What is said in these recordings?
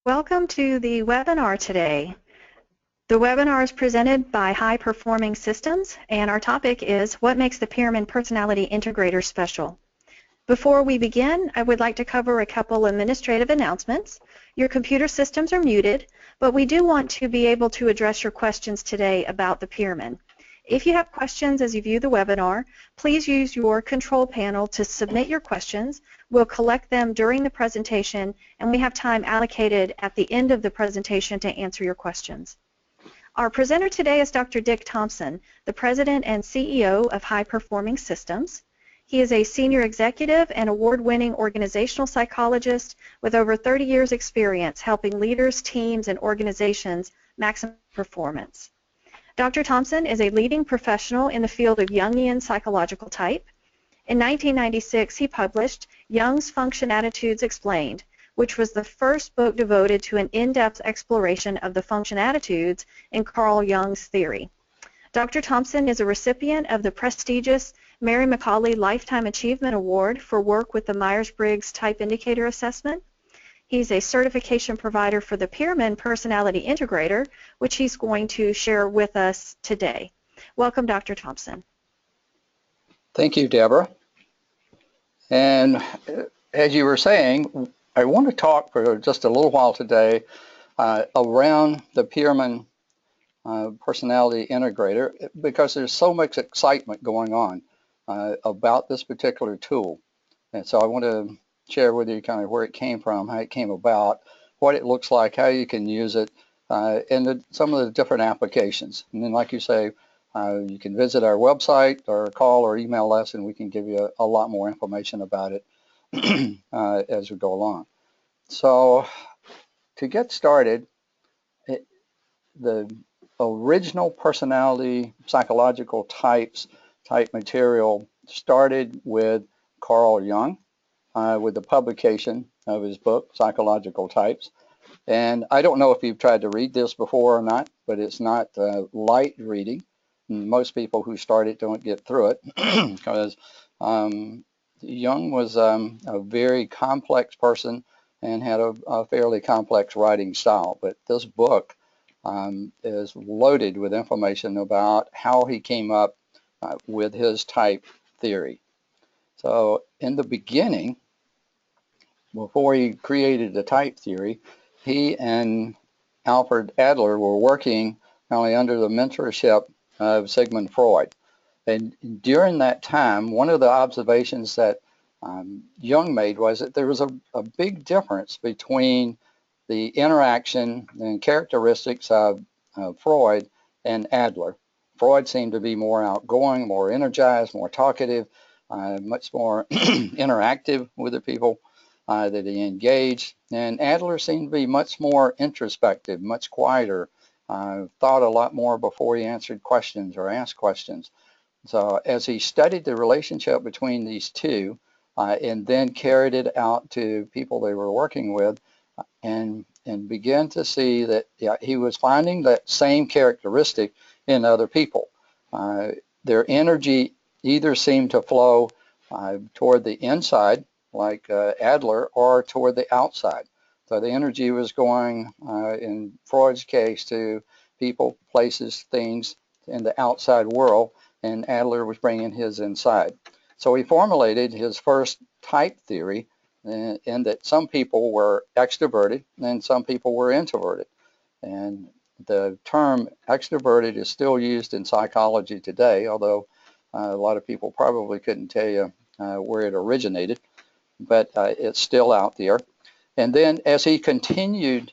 Welcome to the webinar today. The webinar is presented by High Performing Systems, and our topic is what makes the Pearman Personality Integrator special. Before we begin, I would like to cover a couple administrative announcements. Your computer systems are muted, but we do want to be able to address your questions today about the Pearman. If you have questions as you view the webinar, please use your control panel to submit your questions. We'll collect them during the presentation, and we have time allocated at the end of the presentation to answer your questions. Our presenter today is Dr. Dick Thompson, the President and CEO of High Performing Systems. He is a senior executive and award-winning organizational psychologist with over 30 years' experience helping leaders, teams, and organizations maximize performance. Dr. Thompson is a leading professional in the field of Jungian psychological type. In 1996, he published Jung's Function Attitudes Explained, which was the first book devoted to an in-depth exploration of the function attitudes in Carl Jung's theory. Dr. Thompson is a recipient of the prestigious Mary McAuley Lifetime Achievement Award for work with the Myers-Briggs Type Indicator Assessment. He's a certification provider for the Pearman Personality Integrator, which he's going to share with us today. Welcome, Dr. Thompson. Thank you, Deborah. And as you were saying, I want to talk for just a little while today around the Pearman Personality Integrator because there's so much excitement going on about this particular tool. And so I want to share with you kind of where it came from, how it came about, what it looks like, how you can use it, and some of the different applications. And then, like you say, you can visit our website or call or email us, and we can give you a lot more information about it as we go along. So to get started, the original personality psychological type material started with Carl Jung, with the publication of his book, Psychological Types. And I don't know if you've tried to read this before or not, but it's not light reading. Most people who start it don't get through it because Jung was a very complex person and had a fairly complex writing style. But this book is loaded with information about how he came up with his type theory. So in the beginning, before he created the type theory, he and Alfred Adler were working only under the mentorship of Sigmund Freud. And during that time, one of the observations that Jung made was that there was a big difference between the interaction and characteristics of Freud and Adler. Freud seemed to be more outgoing, more energized, more talkative, much more interactive with the people that he engaged. And Adler seemed to be much more introspective, much quieter, thought a lot more before he answered questions or asked questions. So as he studied the relationship between these two and then carried it out to people they were working with and began to see that he was finding that same characteristic in other people. Their energy either seemed to flow toward the inside, like Adler, or toward the outside. So the energy was going, in Freud's case, to people, places, things in the outside world, and Adler was bringing his inside. So he formulated his first type theory in that some people were extroverted and some people were introverted. And the term extroverted is still used in psychology today, although a lot of people probably couldn't tell you where it originated, but it's still out there. And then as he continued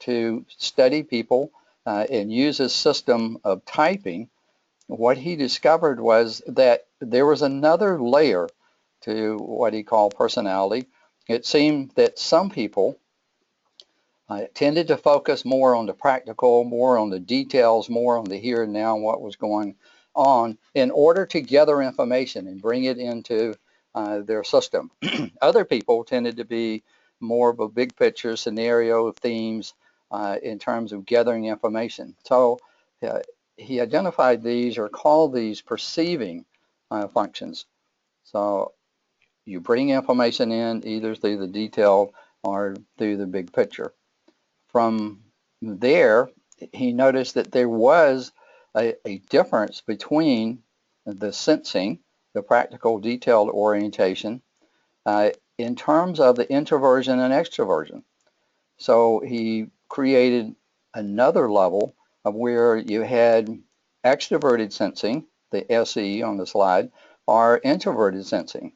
to study people and use his system of typing, what he discovered was that there was another layer to what he called personality. It seemed that some people tended to focus more on the practical, more on the details, more on the here and now, what was going on, in order to gather information and bring it into their system. Other people tended to be more of a big picture scenario of themes in terms of gathering information. So he identified these, or called these, perceiving functions. So you bring information in either through the detail or through the big picture. from there, he noticed that there was a difference between the sensing, the practical detailed orientation, in terms of the introversion and extroversion. So he created another level of where you had extroverted sensing, the SE on the slide, or introverted sensing.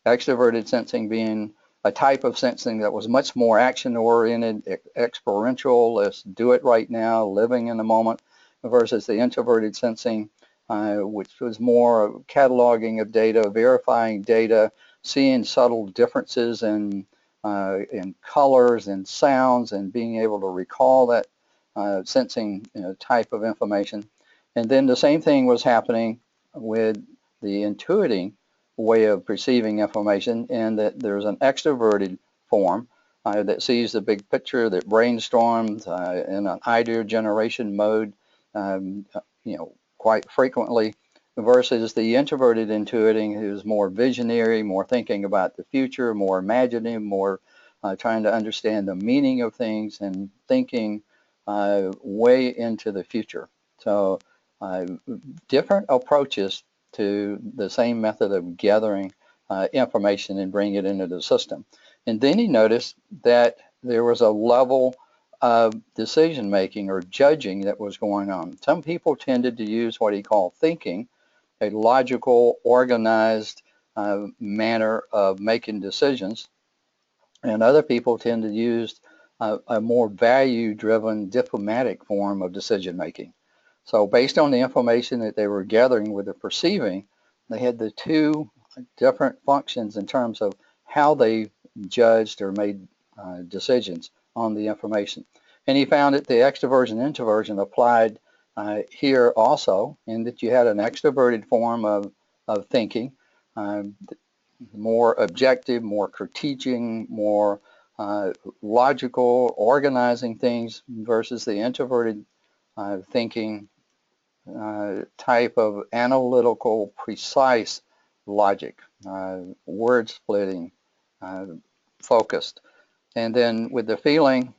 Extroverted sensing being a type of sensing that was much more action-oriented, experiential, let's do it right now, living in the moment, versus the introverted sensing, which was more cataloging of data, verifying data, seeing subtle differences in colors and sounds, and being able to recall that sensing type of information. And then the same thing was happening with the intuiting way of perceiving information, and that there's an extroverted form that sees the big picture, that brainstorms in an idea generation mode, quite frequently, versus the introverted intuiting, who's more visionary, more thinking about the future, more imaginative, more trying to understand the meaning of things and thinking way into the future. So different approaches to the same method of gathering information and bring it into the system. And then he noticed that there was a level of decision making or judging that was going on. Some people tended to use what he called thinking, a logical, organized manner of making decisions, and other people tend to use a more value-driven, diplomatic form of decision making. So based on the information that they were gathering with the perceiving, they had the two different functions in terms of how they judged or made decisions on the information. And he found that the extroversion and introversion applied here also, in that you had an extroverted form of thinking, more objective, more critiquing, more logical, organizing things, versus the introverted thinking type of analytical, precise logic, word splitting, focused. And then with the feeling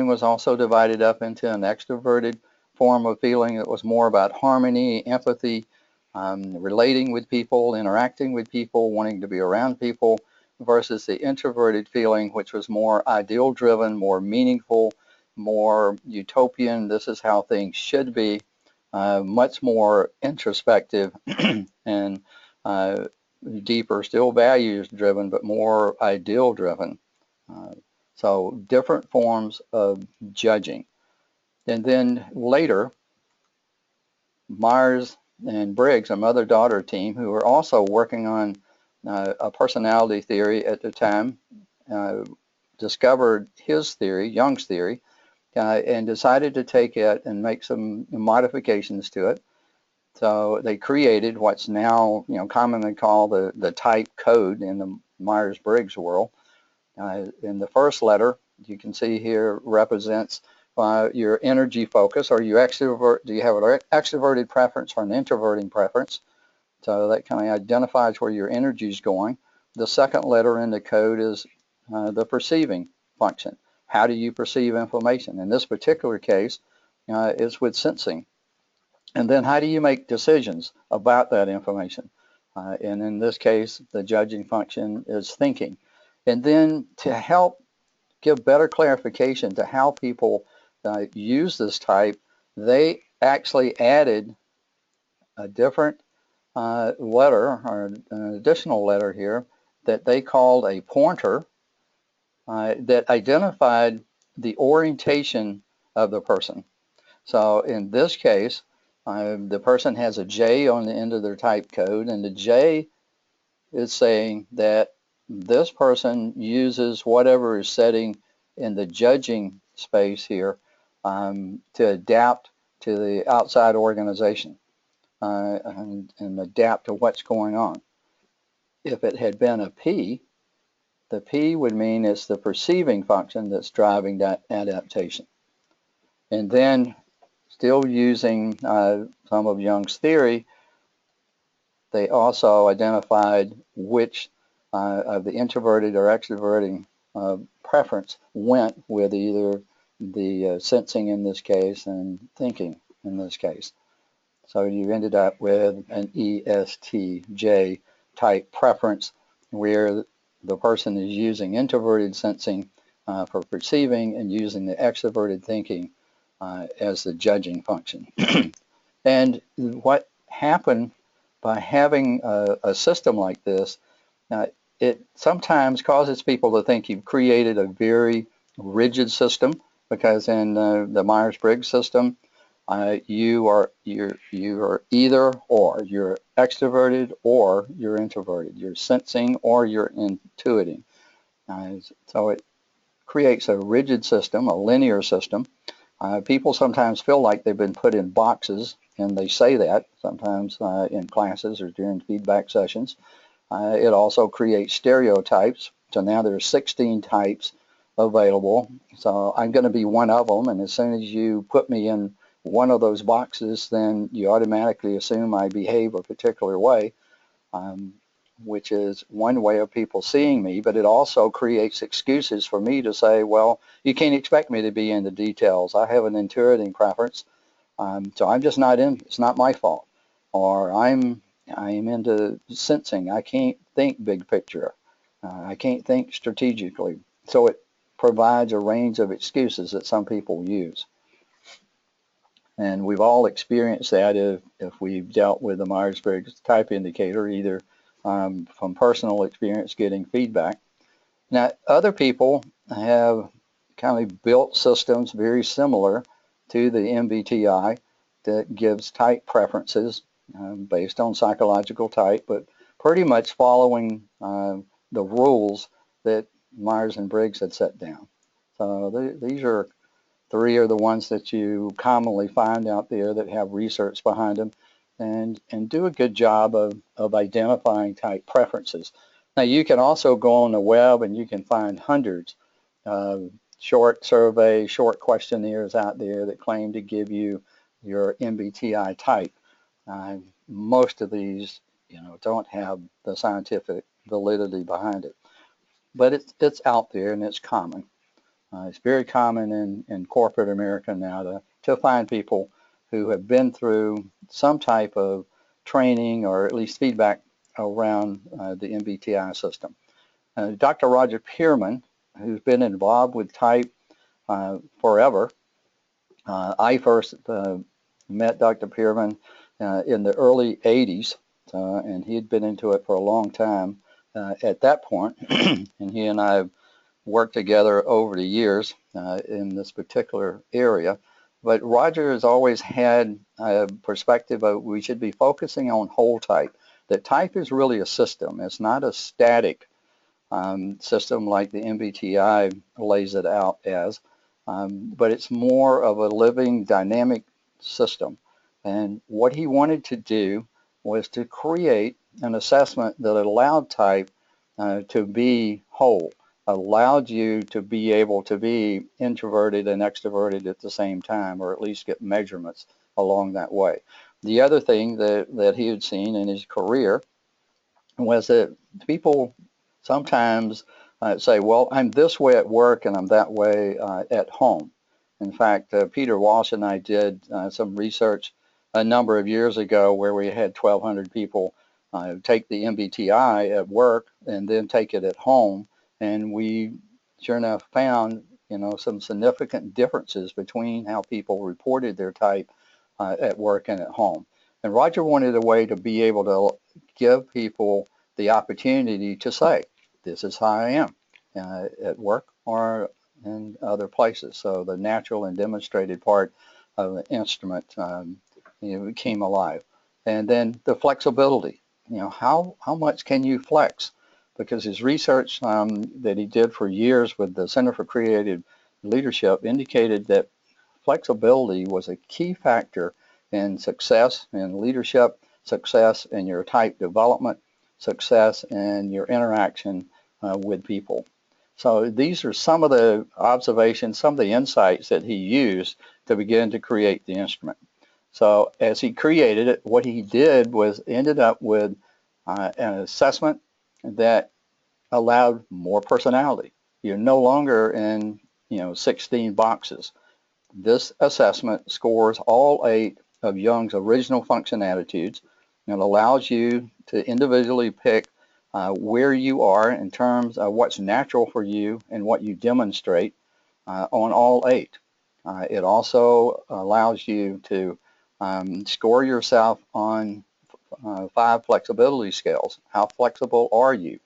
was also divided up into an extroverted form of feeling that was more about harmony, empathy, relating with people, interacting with people, wanting to be around people, versus the introverted feeling, which was more ideal driven, more meaningful, more utopian. This is how things should be, much more introspective and deeper, still values driven, but more ideal driven. So different forms of judging. And then later, Myers and Briggs, a mother-daughter team, who were also working on a personality theory at the time, discovered his theory, Jung's theory, and decided to take it and make some modifications to it. So they created what's now commonly called the type code in the Myers-Briggs world. In the first letter, you can see here, represents your energy focus. Are you extrovert? Do you have an extroverted preference or an introverting preference? So that kind of identifies where your energy is going. The second letter in the code is the perceiving function. How do you perceive information? In this particular case, it's with sensing. And then how do you make decisions about that information? And in this case, the judging function is thinking. And then to help give better clarification to how people use this type, they actually added a different letter, or an additional letter here, that they called a pointer that identified the orientation of the person. So in this case, the person has a J on the end of their type code, and the J is saying that this person uses whatever is setting in the judging space here to adapt to the outside organization and adapt to what's going on. If it had been a P, the P would mean it's the perceiving function that's driving that adaptation. And then, still using some of Jung's theory, they also identified which of the introverted or extroverting preference went with either the sensing in this case and thinking in this case. So you ended up with an ESTJ type preference where the person is using introverted sensing for perceiving and using the extroverted thinking as the judging function. And what happened by having a system like this, it sometimes causes people to think you've created a very rigid system, because in the Myers-Briggs system, you're either or. You're extroverted or you're introverted. You're sensing or you're intuiting. So it creates a rigid system, a linear system. People sometimes feel like they've been put in boxes, and they say that sometimes in classes or during feedback sessions. It also creates stereotypes. So now there's 16 types available. So I'm going to be one of them, and as soon as you put me in one of those boxes, then you automatically assume I behave a particular way, which is one way of people seeing me, but it also creates excuses for me to say, well, you can't expect me to be into details. I have an intuiting preference, so I'm just not in, it's not my fault. Or I'm into sensing. I can't think big picture. I can't think strategically. So it provides a range of excuses that some people use. And we've all experienced that if we've dealt with the Myers-Briggs type indicator, either from personal experience getting feedback. Now, other people have kind of built systems very similar to the MBTI that gives type preferences based on psychological type, but pretty much following the rules that Myers and Briggs had set down. So these are three are the ones that you commonly find out there that have research behind them and do a good job of identifying type preferences. Now, you can also go on the web and you can find hundreds of short surveys, short questionnaires out there that claim to give you your MBTI type. Most of these, don't have the scientific validity behind it, but it's out there and it's common. It's very common in corporate America now to find people who have been through some type of training or at least feedback around the MBTI system. Dr. Roger Pearman, who's been involved with type forever, I first met Dr. Pearman in the early 80s, and he had been into it for a long time at that point, and he and I have worked together over the years in this particular area. But Roger has always had a perspective of we should be focusing on whole type. That type is really a system. It's not a static system like the MBTI lays it out as, but it's more of a living, dynamic system. And what he wanted to do was to create an assessment that allowed type to be whole, allowed you to be able to be introverted and extroverted at the same time, or at least get measurements along that way. The other thing that he had seen in his career was that people sometimes say, well, I'm this way at work and I'm that way at home. In fact, Peter Walsh and I did some research a number of years ago where we had 1,200 people take the MBTI at work and then take it at home. And we sure enough found, some significant differences between how people reported their type at work and at home. And Roger wanted a way to be able to give people the opportunity to say, this is how I am at work or in other places. So the natural and demonstrated part of the instrument came alive. And then the flexibility, how much can you flex? Because his research that he did for years with the Center for Creative Leadership indicated that flexibility was a key factor in success in leadership, success in your type development, success in your interaction with people. So these are some of the observations, some of the insights that he used to begin to create the instrument. So as he created it, what he did was ended up with an assessment that allowed more personality. You're no longer in 16 boxes. This assessment scores all 8 of Jung's original function attitudes and allows you to individually pick where you are in terms of what's natural for you and what you demonstrate on all 8. It also allows you to score yourself on 5 flexibility scales. How flexible are you?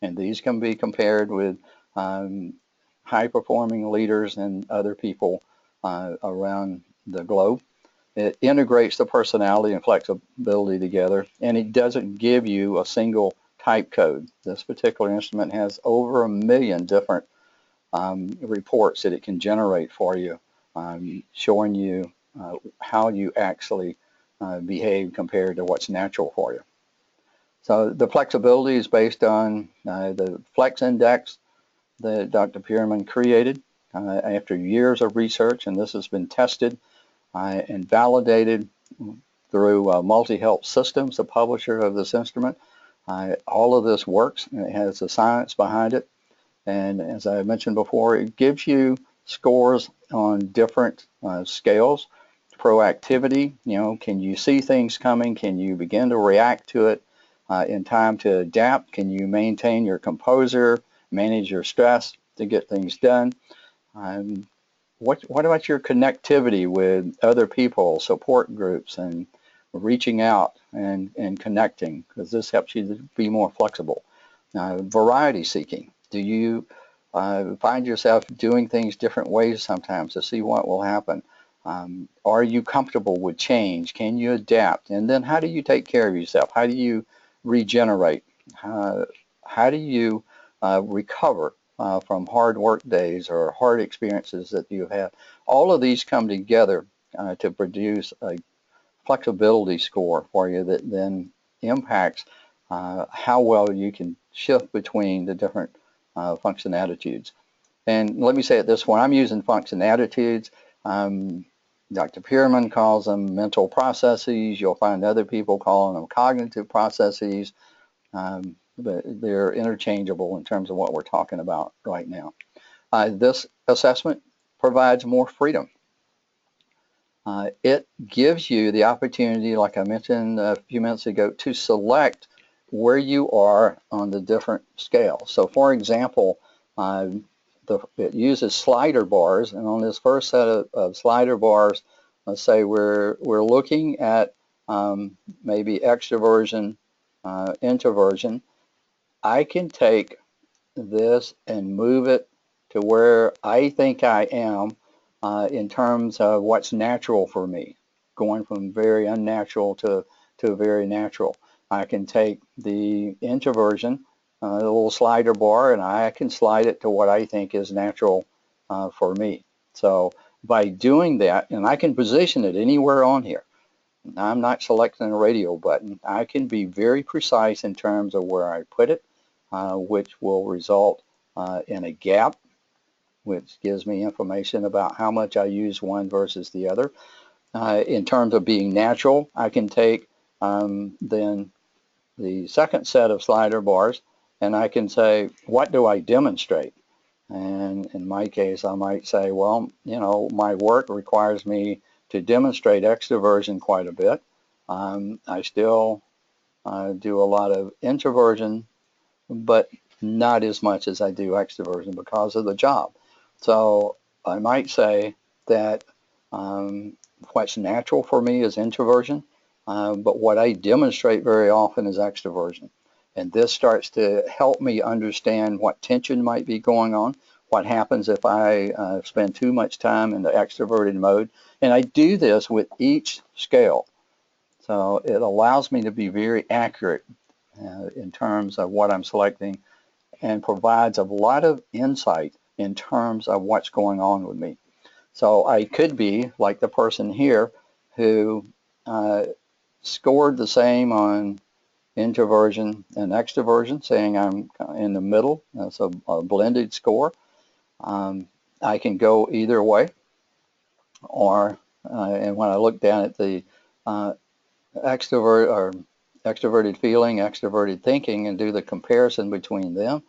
And these can be compared with high-performing leaders and other people around the globe. It integrates the personality and flexibility together, and it doesn't give you a single type code. This particular instrument has over 1 million different reports that it can generate for you, showing you how you actually behave compared to what's natural for you. So the flexibility is based on the Flex Index that Dr. Pearman created after years of research, and this has been tested and validated through Multi-Health Systems, the publisher of this instrument. All of this works, and it has the science behind it. And as I mentioned before, it gives you scores on different scales. Proactivity, can you see things coming? Can you begin to react to it in time to adapt? Can you maintain your composure, manage your stress to get things done? What about your connectivity with other people, support groups, and reaching out and connecting? Because this helps you to be more flexible. Variety seeking. Do you find yourself doing things different ways sometimes to see what will happen? Are you comfortable with change? Can you adapt? And then how do you take care of yourself? How do you regenerate? How do you recover from hard work days or hard experiences that you have? All of these come together to produce a flexibility score for you that then impacts how well you can shift between the different function attitudes. And let me say it this way, I'm using function attitudes. Dr. Pearman calls them mental processes. You'll find other people calling them cognitive processes. But they're interchangeable in terms of what we're talking about right now. This assessment provides more freedom. It gives you the opportunity, like I mentioned a few minutes ago, to select where you are on the different scales. So for example, it uses slider bars, and on this first set of slider bars, let's say we're looking at maybe extroversion, introversion. I can take this and move it to where I think I am in terms of what's natural for me, going from very unnatural to very natural. I can take the introversion, the little slider bar, and I can slide it to what I think is natural for me. So by doing that, and I can position it anywhere on here. I'm not selecting a radio button. I can be very precise in terms of where I put it, which will result in a gap, which gives me information about how much I use one versus the other. In terms of being natural, I can take then the second set of slider bars, and I can say, what do I demonstrate? And in my case, I might say, well, my work requires me to demonstrate extroversion quite a bit. I still do a lot of introversion, but not as much as I do extroversion because of the job. So I might say that what's natural for me is introversion, but what I demonstrate very often is extroversion. And this starts to help me understand what tension might be going on, what happens if I spend too much time in the extroverted mode. And I do this with each scale. So it allows me to be very accurate in terms of what I'm selecting, and provides a lot of insight in terms of what's going on with me. So I could be like the person here who scored the same on introversion and extroversion, saying I'm in the middle. That's a blended score. I can go either way, or and when I look down at the extroverted feeling, extroverted thinking, and do the comparison between them,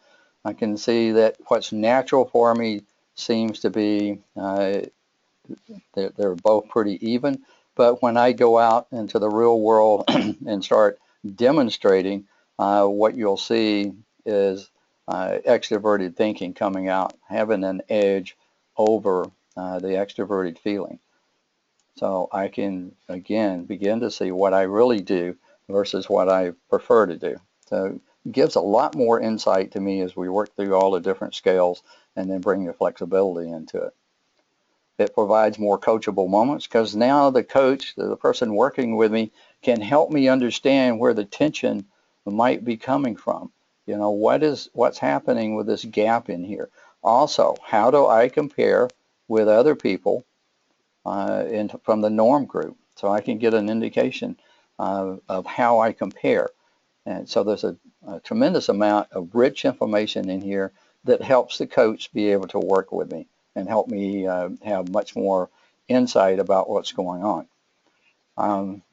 I can see that what's natural for me seems to be, they're both pretty even. But when I go out into the real world and start demonstrating, what you'll see is extroverted thinking coming out, having an edge over the extroverted feeling. So I can, again, begin to see what I really do versus what I prefer to do. So it gives a lot more insight to me as we work through all the different scales and then bring the flexibility into it. It provides more coachable moments because now the coach, the person working with me, can help me understand where the tension might be coming from. You know, what's happening with this gap in here? Also, how do I compare with other people from the norm group, so I can get an indication of how I compare. And so there's a tremendous amount of rich information in here that helps the coach be able to work with me and help me have much more insight about what's going on.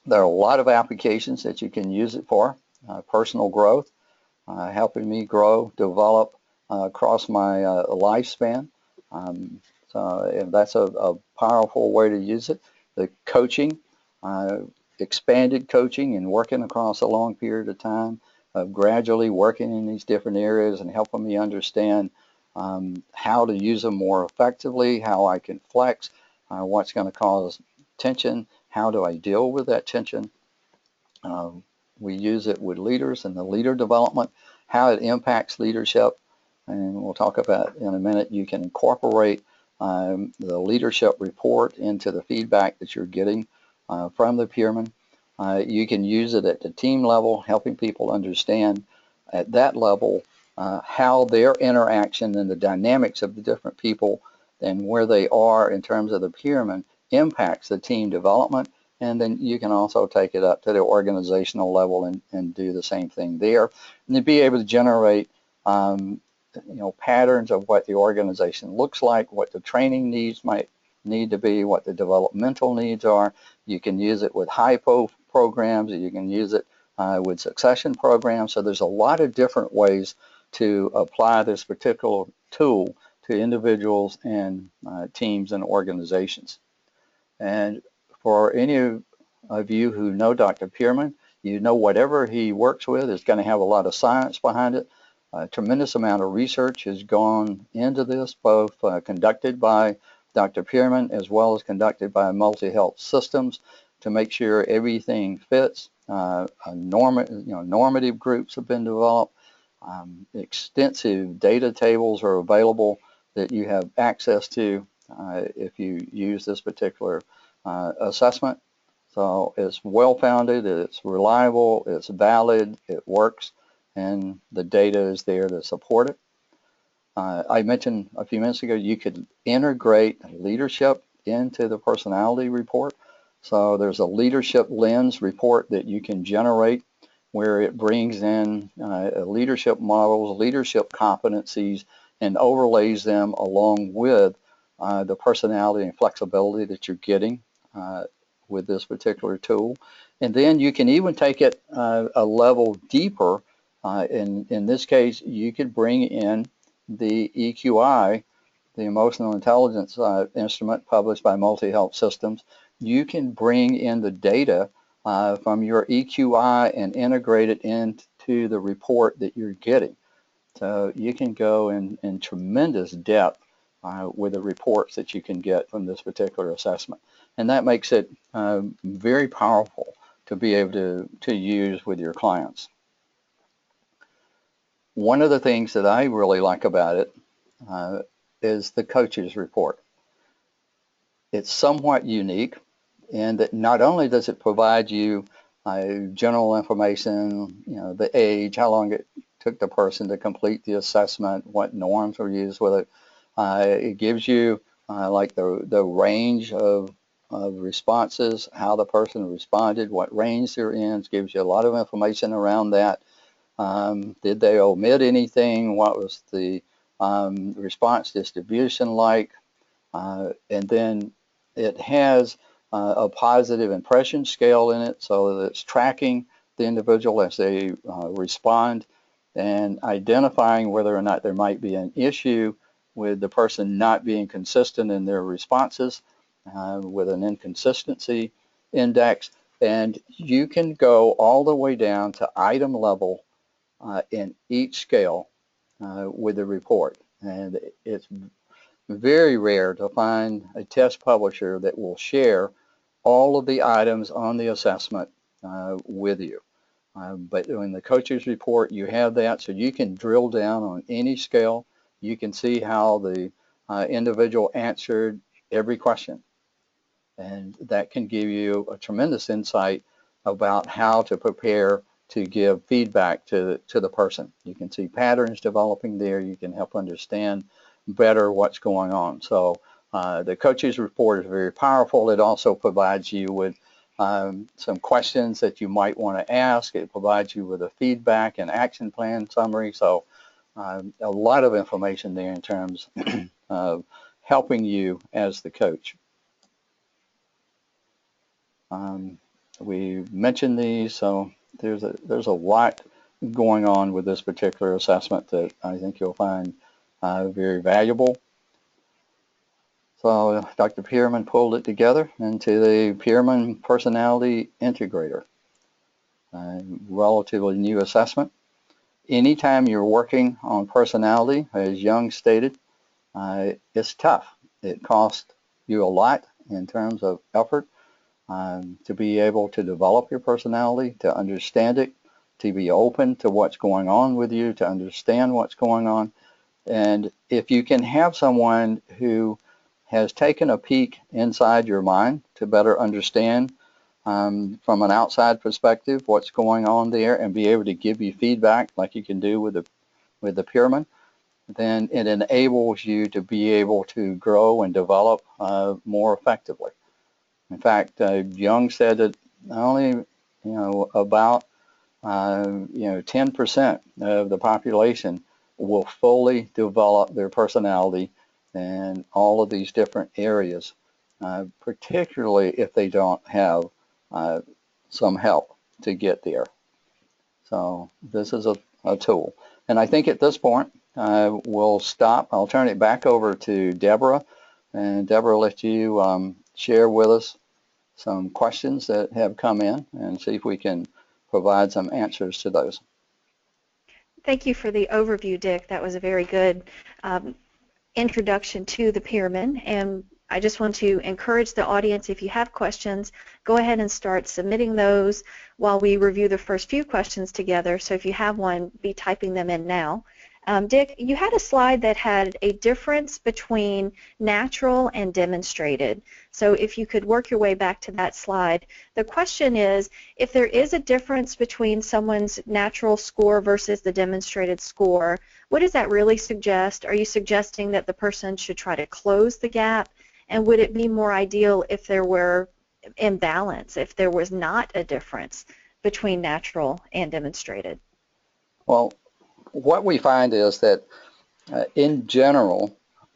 There are a lot of applications that you can use it for. Personal growth, helping me grow, develop across my lifespan. So that's a powerful way to use it. The coaching, expanded coaching and working across a long period of time, gradually working in these different areas and helping me understand how to use them more effectively, how I can flex, what's going to cause tension, how do I deal with that tension. We use it with leaders and the leader development, how it impacts leadership, and we'll talk about in a minute. You can incorporate the leadership report into the feedback that you're getting from the Pearman. You can use it at the team level, helping people understand at that level how their interaction and the dynamics of the different people and where they are in terms of the Pearman impacts the team development. And then you can also take it up to the organizational level and do the same thing there. And to be able to generate patterns of what the organization looks like, what the training needs might need to be, what the developmental needs are. You can use it with hypo programs, you can use it with succession programs. So there's a lot of different ways to apply this particular tool to individuals and teams and organizations. And for any of you who know Dr. Pearman, you know whatever he works with is going to have a lot of science behind it. A tremendous amount of research has gone into this, both conducted by Dr. Pearman as well as conducted by Multi-Health Systems to make sure everything fits. Normative groups have been developed. Extensive data tables are available that you have access to if you use this particular assessment. So it's well-founded, it's reliable, it's valid, it works, and the data is there to support it. I mentioned a few minutes ago you could integrate leadership into the personality report. So there's a leadership lens report that you can generate where it brings in leadership models, leadership competencies, and overlays them along with the personality and flexibility that you're getting with this particular tool. And then you can even take it a level deeper. In this case, you could bring in the EQI, the Emotional Intelligence Instrument published by Multi-Health Systems. You can bring in the data from your EQI and integrate it into the report that you're getting. So you can go in tremendous depth with the reports that you can get from this particular assessment. And that makes it very powerful to be able to use with your clients. One of the things that I really like about it is the coach's report. It's somewhat unique in that not only does it provide you general information, the age, how long it took the person to complete the assessment, what norms were used with it. It gives you like the range of responses, how the person responded, what range they're in. It gives you a lot of information around that. Did they omit anything? What was the response distribution like? And then it has a positive impression scale in it, so that it's tracking the individual as they respond and identifying whether or not there might be an issue with the person not being consistent in their responses, with an inconsistency index, and you can go all the way down to item level in each scale with the report. And it's very rare to find a test publisher that will share all of the items on the assessment with you. But in the coach's report, you have that, so you can drill down on any scale. You can see how the individual answered every question. And that can give you a tremendous insight about how to prepare to give feedback to the person. You can see patterns developing there. You can help understand better what's going on. So the coach's report is very powerful. It also provides you with some questions that you might want to ask. It provides you with a feedback and action plan summary. So a lot of information there in terms of helping you as the coach. We mentioned these, so there's a lot going on with this particular assessment that I think you'll find very valuable. So Dr. Pearman pulled it together into the Pearman Personality Integrator, relatively new assessment. Anytime you're working on personality, as Jung stated, it's tough. It costs you a lot in terms of effort to be able to develop your personality, to understand it, to be open to what's going on with you, to understand what's going on. And if you can have someone who has taken a peek inside your mind to better understand from an outside perspective what's going on there and be able to give you feedback like you can do with the Pearman, then it enables you to be able to grow and develop more effectively. In fact, Jung said that only about 10% of the population will fully develop their personality in all of these different areas, particularly if they don't have some help to get there. So this is a tool. And I think at this point, we'll stop. I'll turn it back over to Deborah. And Deborah, will let you share with us some questions that have come in and see if we can provide some answers to those. Thank you for the overview, Dick. That was a very good introduction to the Pearman, and I just want to encourage the audience, if you have questions, go ahead and start submitting those while we review the first few questions together. So if you have one, be typing them in now. Dick, you had a slide that had a difference between natural and demonstrated. So if you could work your way back to that slide. The question is, if there is a difference between someone's natural score versus the demonstrated score, what does that really suggest? Are you suggesting that the person should try to close the gap? And would it be more ideal if there were imbalance, if there was not a difference between natural and demonstrated? Well, what we find is that in general,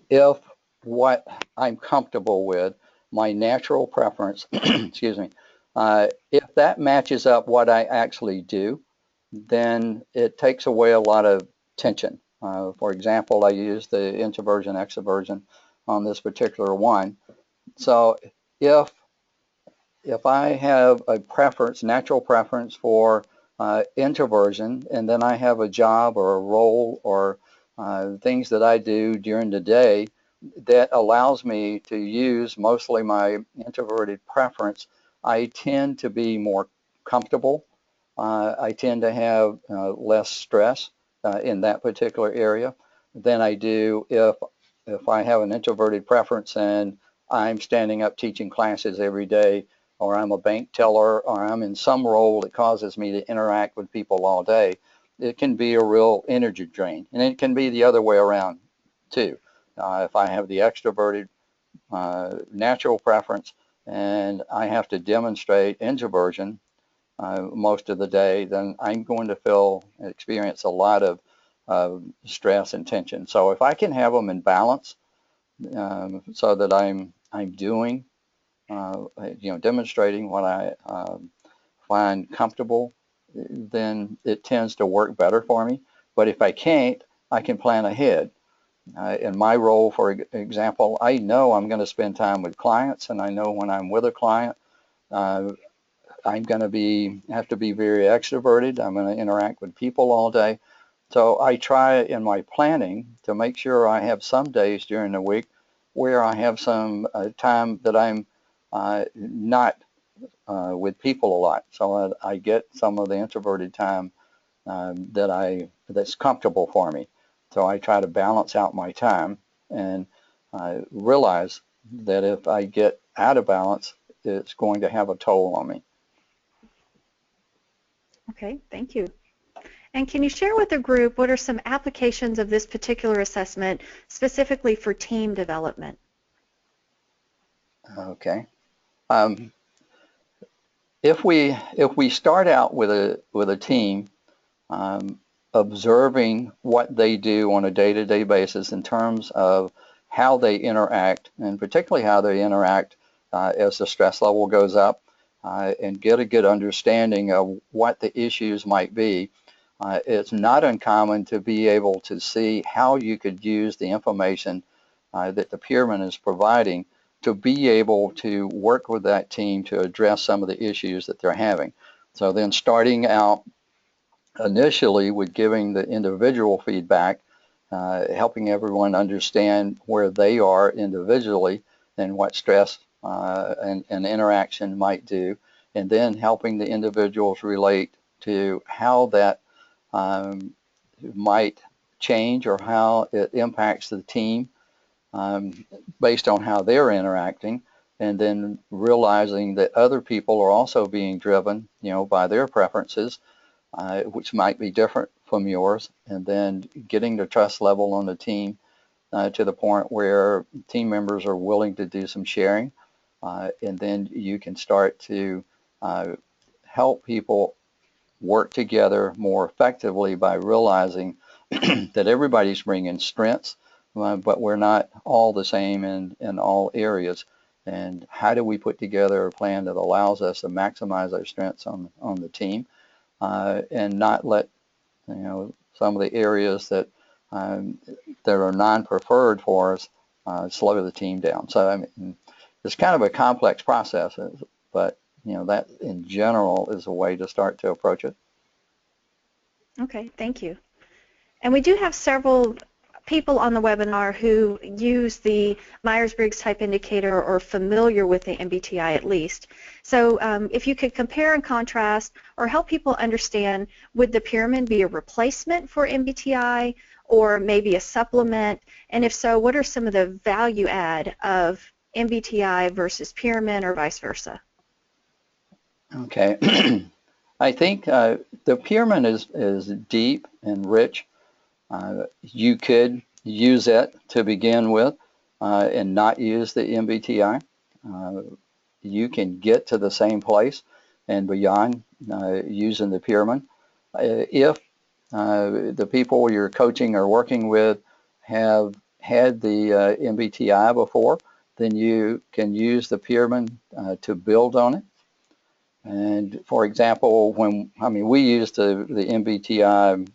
if what I'm comfortable with, my natural preference, excuse me, if that matches up what I actually do, then it takes away a lot of tension. For example, I use the introversion, extroversion on this particular one. So if I have a preference, natural preference for introversion, and then I have a job or a role or things that I do during the day that allows me to use mostly my introverted preference, I tend to be more comfortable. I tend to have less stress in that particular area than I do if I have an introverted preference and I'm standing up teaching classes every day, or I'm a bank teller, or I'm in some role that causes me to interact with people all day. It can be a real energy drain, and it can be the other way around too. If I have the extroverted natural preference and I have to demonstrate introversion most of the day, then I'm going to experience a lot of stress and tension. So if I can have them in balance, so that I'm doing, demonstrating what I find comfortable, then it tends to work better for me. But if I can't, I can plan ahead. In my role, for example, I know I'm going to spend time with clients, and I know when I'm with a client, I'm going to have to be very extroverted. I'm going to interact with people all day. So I try in my planning to make sure I have some days during the week where I have some time that I'm not with people a lot. So I get some of the introverted time that's comfortable for me. So I try to balance out my time and realize that if I get out of balance, it's going to have a toll on me. Okay, thank you. And can you share with the group what are some applications of this particular assessment specifically for team development? Okay. Um, if we start out with a team, observing what they do on a day-to-day basis in terms of how they interact, and particularly how they interact as the stress level goes up, and get a good understanding of what the issues might be. It's not uncommon to be able to see how you could use the information that the Pearman is providing to be able to work with that team to address some of the issues that they're having. So then starting out initially with giving the individual feedback, helping everyone understand where they are individually and what stress and interaction might do, and then helping the individuals relate to how that might change or how it impacts the team based on how they're interacting, and then realizing that other people are also being driven, by their preferences, which might be different from yours, and then getting the trust level on the team to the point where team members are willing to do some sharing, and then you can start to help people work together more effectively by realizing that everybody's bringing strengths, but we're not all the same in all areas. And how do we put together a plan that allows us to maximize our strengths on the team, and not let some of the areas that are non-preferred for us slow the team down. So I mean, it's kind of a complex process, but that in general is a way to start to approach it. Okay, thank you. And we do have several people on the webinar who use the Myers-Briggs type indicator or are familiar with the MBTI at least. So if you could compare and contrast or help people understand, would the Pearman be a replacement for MBTI or maybe a supplement? And if so, what are some of the value add of MBTI versus Pearman or vice versa? Okay. I think the Pearman is deep and rich. You could use it to begin with and not use the MBTI. You can get to the same place and beyond using the Pearman. If the people you're coaching or working with have had the MBTI before, then you can use the Pearman to build on it. And for example, we use the MBTI,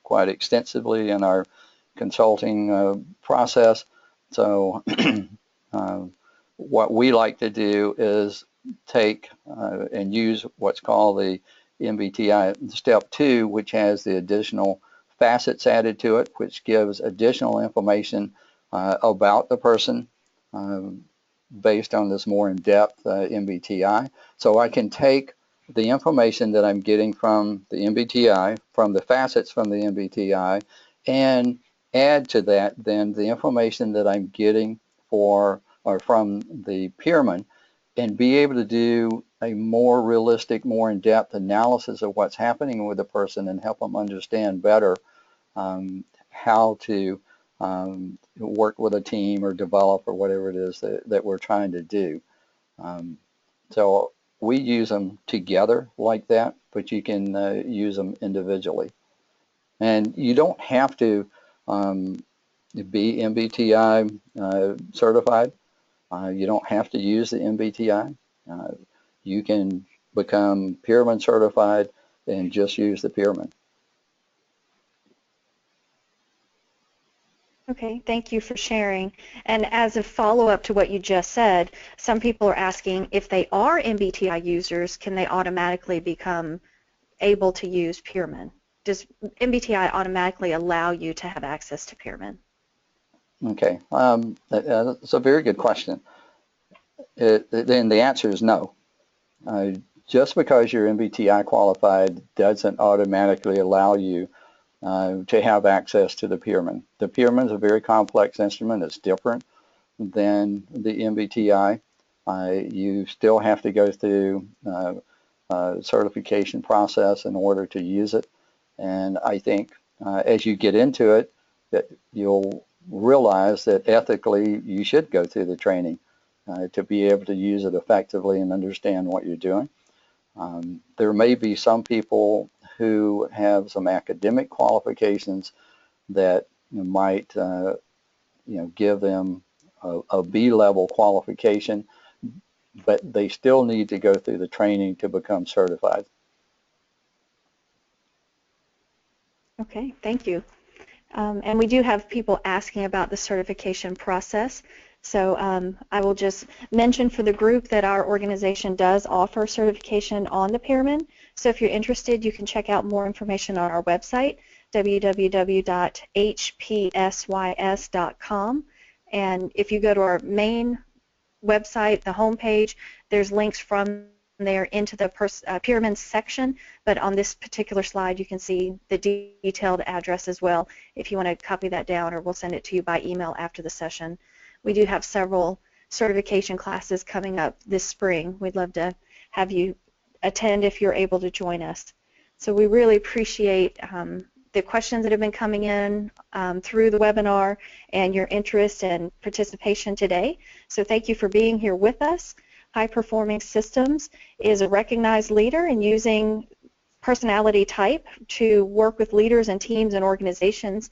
quite extensively in our consulting process. So what we like to do is take and use what's called the MBTI Step 2, which has the additional facets added to it, which gives additional information about the person based on this more in-depth MBTI. So I can take the information that I'm getting from the MBTI, from the facets from the MBTI, and add to that then the information that I'm getting from the Pearman, and be able to do a more realistic, more in-depth analysis of what's happening with the person and help them understand better how to work with a team or develop or whatever it is that we're trying to do. So we use them together like that, but you can use them individually. And you don't have to be MBTI certified. You don't have to use the MBTI. You can become Pearman certified and just use the Pearman. Okay, thank you for sharing. And as a follow-up to what you just said, some people are asking if they are MBTI users, can they automatically become able to use Pearman? Does MBTI automatically allow you to have access to Pearman? Okay, that's a very good question. Then the answer is no. Just because you're MBTI qualified doesn't automatically allow you to have access to the Pearman. The Pearman is a very complex instrument. It's different than the MBTI. You still have to go through certification process in order to use it. And I think as you get into it, that you'll realize that ethically you should go through the training to be able to use it effectively and understand what you're doing. There may be some people who have some academic qualifications that might give them a B-level qualification, but they still need to go through the training to become certified. Okay, thank you. And we do have people asking about the certification process. So I will just mention for the group that our organization does offer certification on the Pearman. So if you're interested, you can check out more information on our website, www.hpsys.com. And if you go to our main website, the homepage, there's links from there into the Pearman section, but on this particular slide you can see the detailed address as well if you want to copy that down, or we'll send it to you by email after the session. We do have several certification classes coming up this spring. We'd love to have you attend if you're able to join us. So we really appreciate the questions that have been coming in through the webinar and your interest and participation today. So thank you for being here with us. High Performing Systems is a recognized leader in using personality type to work with leaders and teams and organizations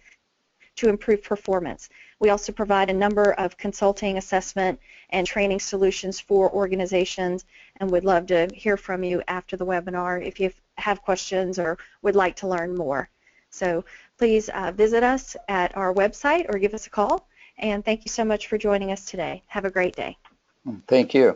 to improve performance. We also provide a number of consulting, assessment, and training solutions for organizations, and would love to hear from you after the webinar if you have questions or would like to learn more. So please visit us at our website or give us a call, and thank you so much for joining us today. Have a great day. Thank you.